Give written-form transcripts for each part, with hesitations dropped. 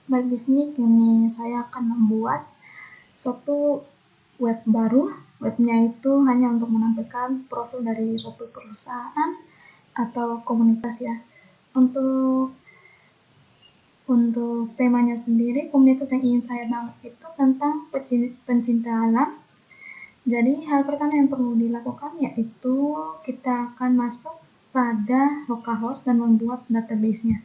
Baik, di sini kini saya akan membuat suatu web baru. Webnya itu hanya untuk menampilkan profil dari suatu perusahaan atau komunitas ya. Untuk temanya sendiri, komunitas yang ingin saya bangun itu tentang pencinta alam. Jadi hal pertama yang perlu dilakukan yaitu kita akan masuk pada localhost dan membuat database-nya.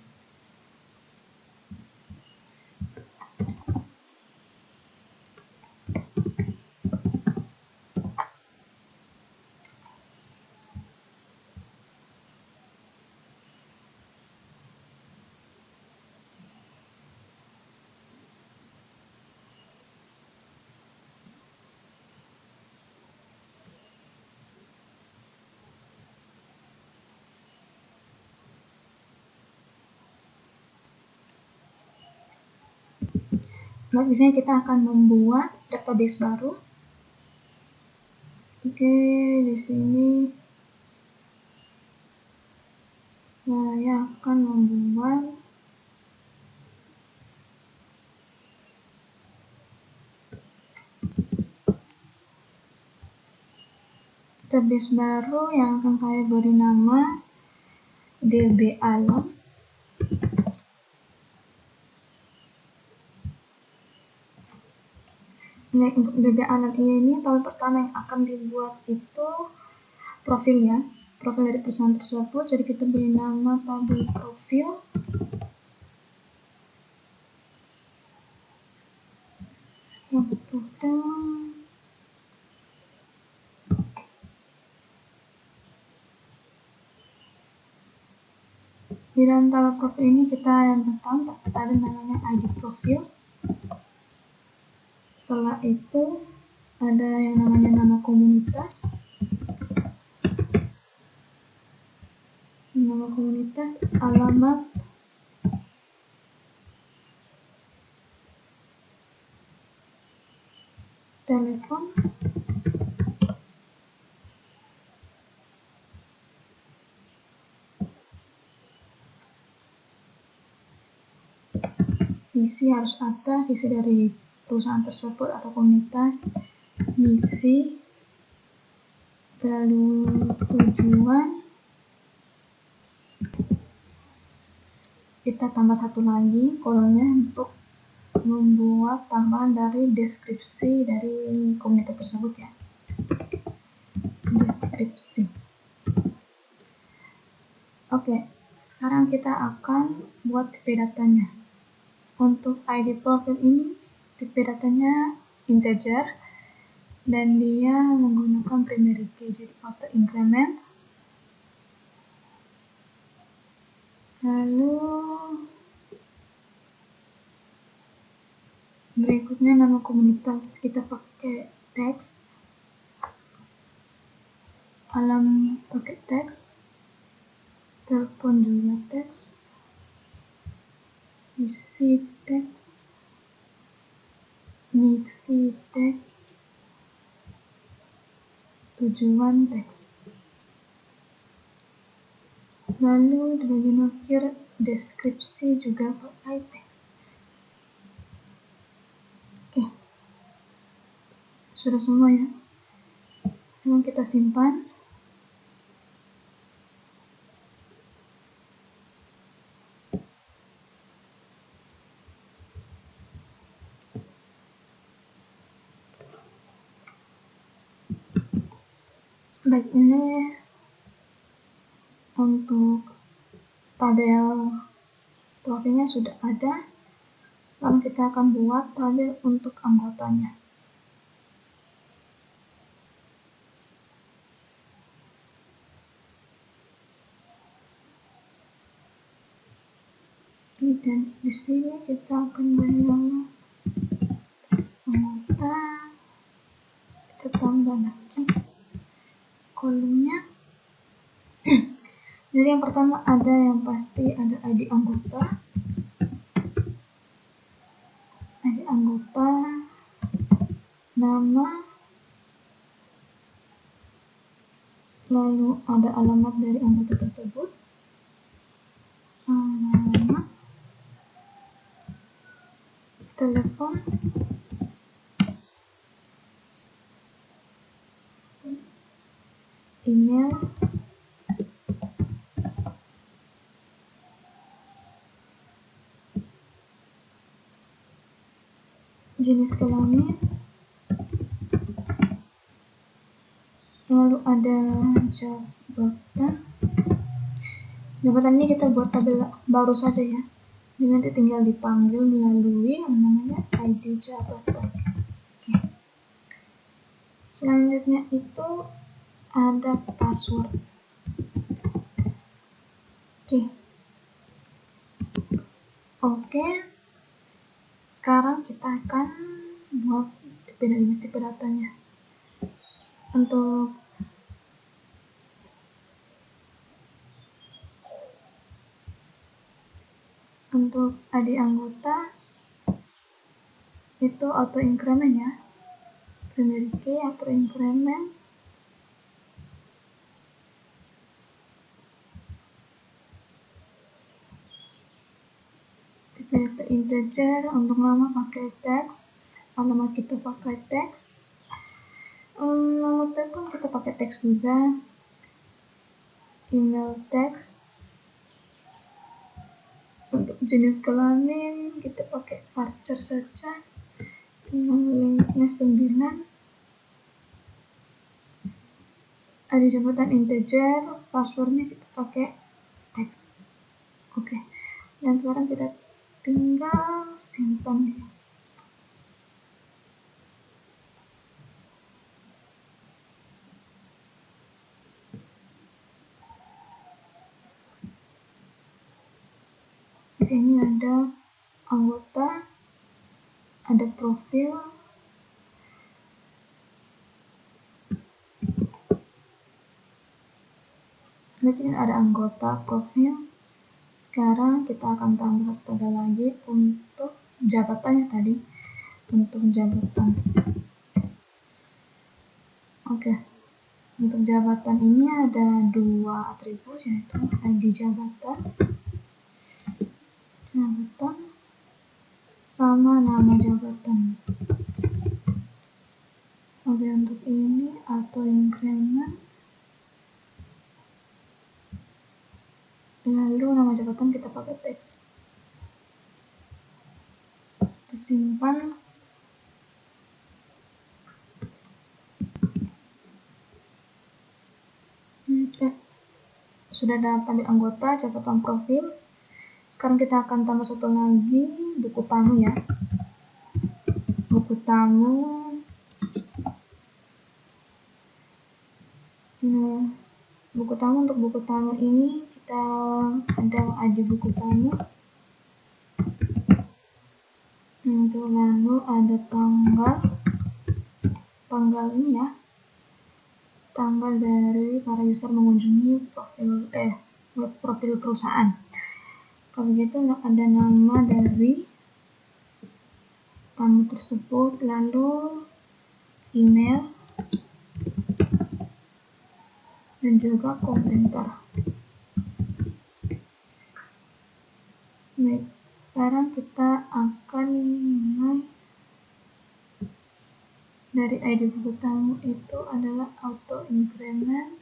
Nah, di sini kita akan membuat database baru. Oke, di sini saya akan membuat database baru yang akan saya beri nama DB Alam. Nah, untuk DB Alam ini tabel pertama yang akan dibuat itu profilnya, profil dari perusahaan tersebut. Jadi kita beri nama tabel profil. Di dalam tabel profil ini kita yang pertama ada namanya ID profil. Setelah itu ada yang namanya nama komunitas. Nama komunitas, alamat, telepon, visi harus ada, visi dari perusahaan tersebut atau komunitas, misi, lalu tujuan. Kita tambah satu lagi kolomnya untuk membuat tambahan dari deskripsi dari komunitas tersebut ya. Deskripsi. Oke, sekarang kita akan buat tipe datanya. Untuk ID profil ini, tipe datanya integer dan dia menggunakan primary key, jadi auto increment. Lalu berikutnya nama komunitas kita pakai teks, alam pakai teks, telepon juga teks, isi teks, misi teks, tujuan teks. Lalu di bagian akhir deskripsi juga pakai teks. Oke, sudah semua ya. Sekarang kita simpan. Baik, ini untuk tabel profilnya sudah ada. Lalu kita akan buat tabel untuk anggotanya. Dan di sini kita akan beri nama anggota. Kita tambah lagi kolomnya. Jadi yang pertama ada yang pasti ada ID anggota. ID anggota, nama, lalu ada alamat dari anggota tersebut, alamat, telepon, email, jenis kelamin, lalu ada jabatan ini kita buat tabel baru saja ya, jadi nanti tinggal dipanggil melalui yang namanya ID jabatan. Oke. Selanjutnya itu ada password. Oke. Sekarang kita akan buat tipe datanya. Untuk ID anggota itu auto increment ya, primary key auto increment. Tipe integer, untuk nama pakai teks, alamat kita pakai teks, nomor telepon kita pakai teks juga, email teks. Untuk jenis kelamin kita pakai varchar saja, linknya 9, ada jabatan integer, passwordnya kita pakai teks. Oke. Dan sekarang kita tinggal simpan dia. Oke, ini ada anggota, ada profil, nanti ada anggota, profil. Sekarang kita akan tambah satu lagi untuk jabatannya tadi, untuk jabatan. Oke, untuk jabatan ini ada 2 atribut, yaitu ID jabatan sama nama jabatan. Oke, untuk ini auto increment, lalu nama jabatan kita pakai teks. Kita simpan. Sudah ada tabel anggota, jabatan, profil. Sekarang kita akan tambah satu lagi, buku tamu ya. Buku tamu. Buku tamu, untuk buku tamu ini kita ada ID buku tamu. Lalu ada tanggal ini ya, tanggal dari para user mengunjungi web profil perusahaan. Kalau gitu ada nama dari tamu tersebut, lalu email dan juga komentar. Baik, sekarang kita akan mulai dari ID buku tamu itu adalah auto increment.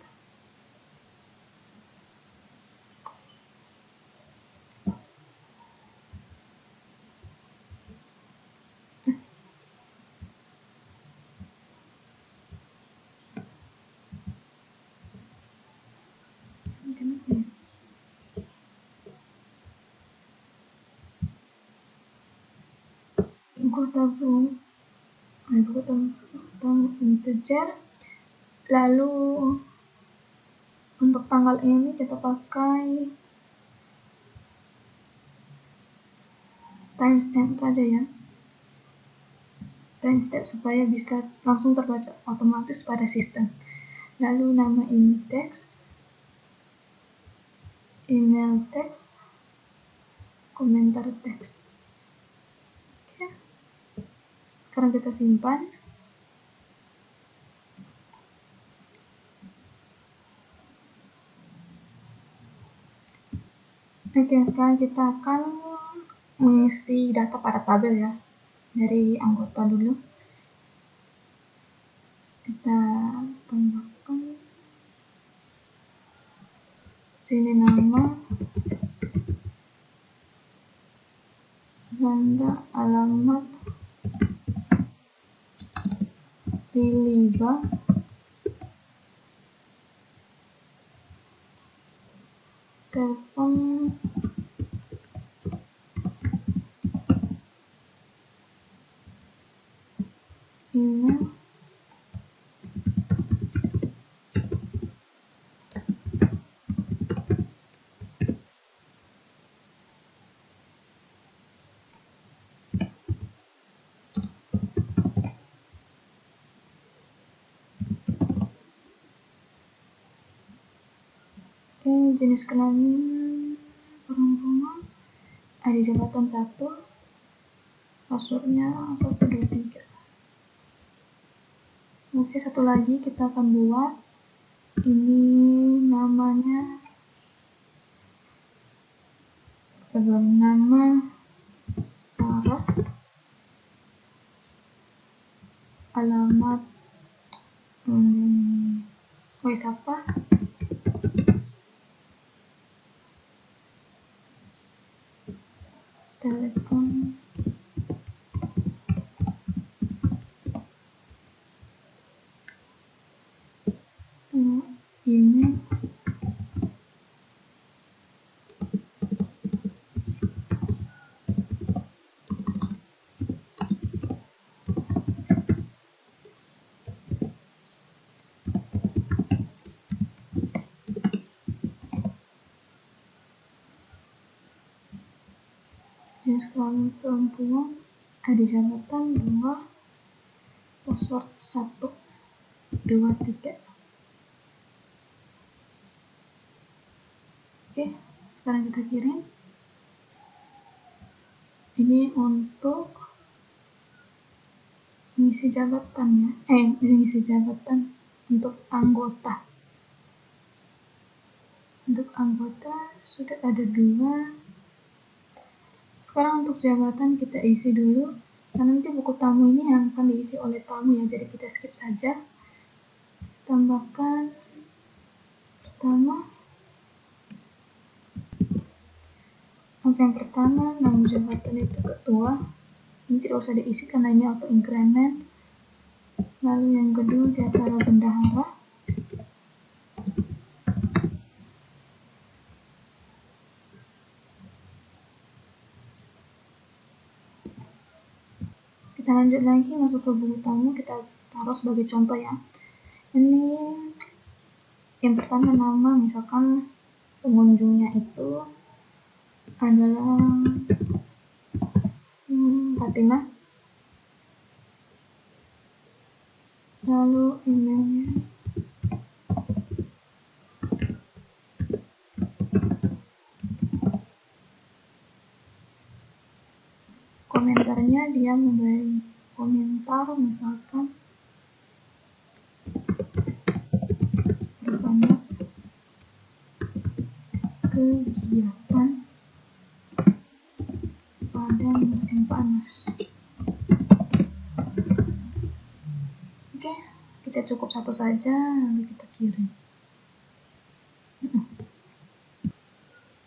Buku tamu integer, lalu untuk tanggal ini kita pakai timestamp saja ya, timestamp supaya bisa langsung terbaca otomatis pada sistem. Lalu nama ini teks, email teks, komentar teks. Oke. Sekarang kita simpan. Oke, sekarang kita akan mengisi data pada tabel ya. dari anggota dulu. Kita tambahkan sini nama, tanda, alamat, pilih bank, telepon, email, jenis kelamin perempuan, ID jabatan 1, passwordnya 123. Oke, satu lagi kita akan buat, ini namanya nama Sarah, alamat apa, telepon, email, jenis kelamin perempuan, ID jabatan 2, password 123. Oke, sekarang kita kirim. Ini untuk mengisi jabatan ya, mengisi jabatan untuk anggota. Untuk anggota sudah ada 2. Sekarang untuk jabatan kita isi dulu. Nah, nanti buku tamu ini yang akan diisi oleh tamu ya, jadi kita skip saja. Tambahkan pertama. Untuk yang pertama, nama jabatan itu ketua. Ini tidak usah diisi karena ini auto increment. Lalu yang kedua dia taruh bendahara. Kita lanjut lagi masuk ke buku tamu, kita taruh sebagai contoh ya. Ini yang pertama nama, misalkan pengunjungnya itu adalah Fatimah. Lalu emailnya komentarnya dia memberi komentar misalkan berbanyak kegiatan pada musim panas. Oke, kita cukup satu saja lalu kita kirim.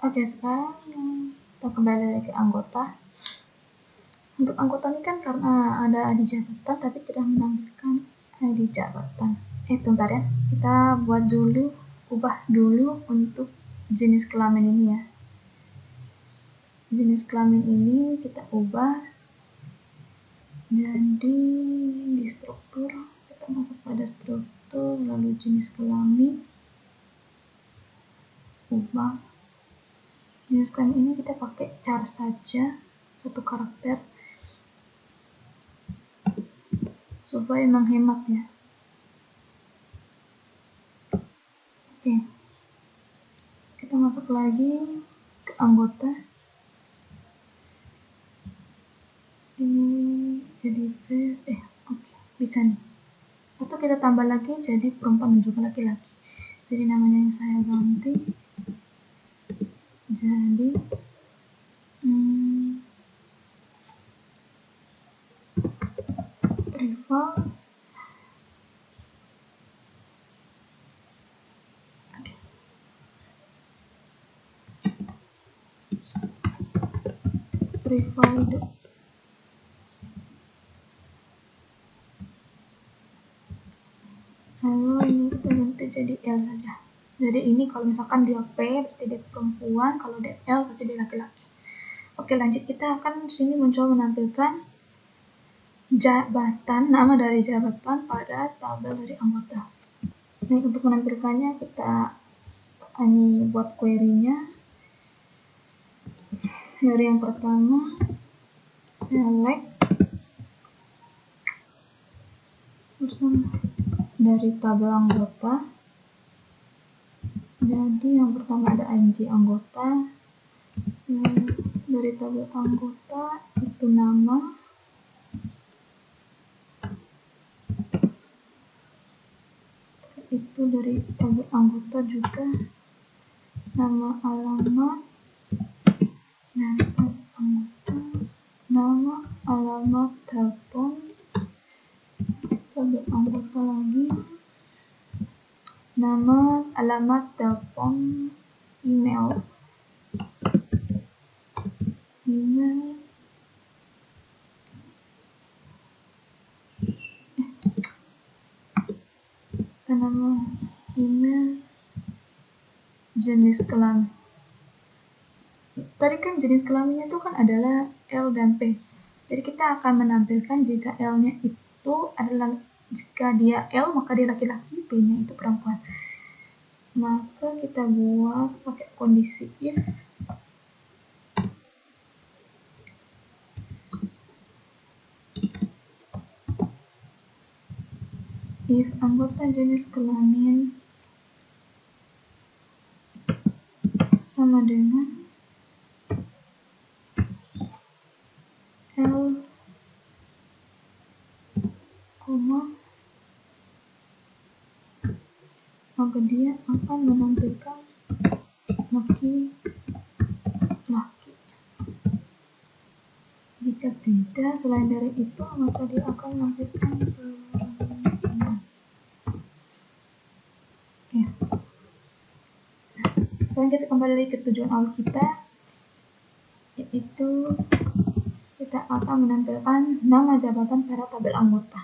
Oke, sekarang kita kembali lagi ke anggota. Untuk anggota ini kan karena ada ID jabatan tapi tidak menampilkan ID jabatan. Bentar ya, kita buat dulu, ubah dulu untuk jenis kelamin ini ya. Jenis kelamin ini kita ubah jadi di struktur, kita masuk pada struktur, lalu jenis kelamin, ubah. Jenis kelamin ini kita pakai char saja, 1 karakter, supaya menghemat ya. Oke, kita masuk lagi ke anggota. Ini jadi oke, bisa nih. Atau kita tambah lagi jadi perempuan dan juga laki-laki. Jadi namanya yang saya ganti jadi rival, rival. Lalu ini kita ganti jadi L saja. Jadi ini kalau misalkan dia P berarti dia perempuan, kalau dia L berarti dia laki-laki. Oke, lanjut, kita akan sini mencoba menampilkan jabatan, nama dari jabatan pada tabel dari anggota. Nah, untuk menampilkannya kita ini buat query-nya. Dari yang pertama, select dari tabel anggota. Jadi yang pertama ada ID anggota. Dari tabel anggota itu nama, itu dari tabel anggota juga nama, alamat dari tabel anggota, nama, alamat, telepon, tabel anggota lagi, nama, alamat, telepon, email, nama, email, jenis kelamin. Tadi kan jenis kelaminnya itu kan adalah L dan P. Jadi kita akan menampilkan jika L-nya itu adalah, jika dia L maka dia laki-laki, P-nya itu perempuan. Maka kita buat pakai kondisi if anggota jenis kelamin sama dengan L, maka dia akan menampilkan laki-laki. Jika tidak, selain dari itu, maka dia akan menampilkan perempuan. Ya. Sekarang kita kembali lagi ke tujuan awal kita, yaitu kita akan menampilkan nama jabatan pada tabel anggota.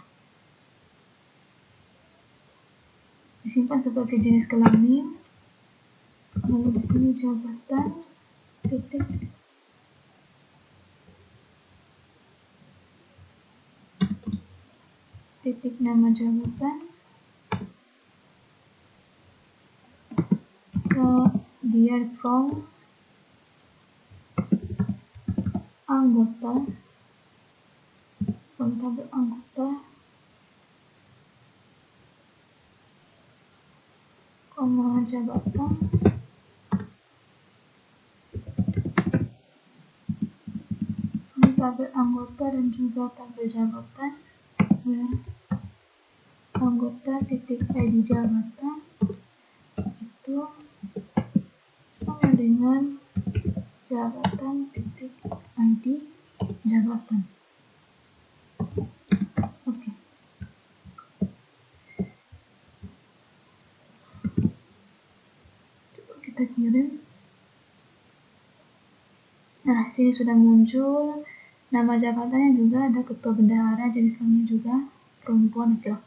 Disimpan sebagai jenis kelamin, lalu di sini jabatan, titik nama jabatan, dia from anggota, from tabel anggota, koma jabatan, tabel anggota dan juga tabel jabatan, ya. Anggota titik ID jabatan itu sama dengan jabatan titik ID jabatan. Oke. Coba kita kirim. Nah, sini sudah muncul nama jabatannya, juga ada ketua bendahara, jenis kelaminnya juga perempuan, laki-laki.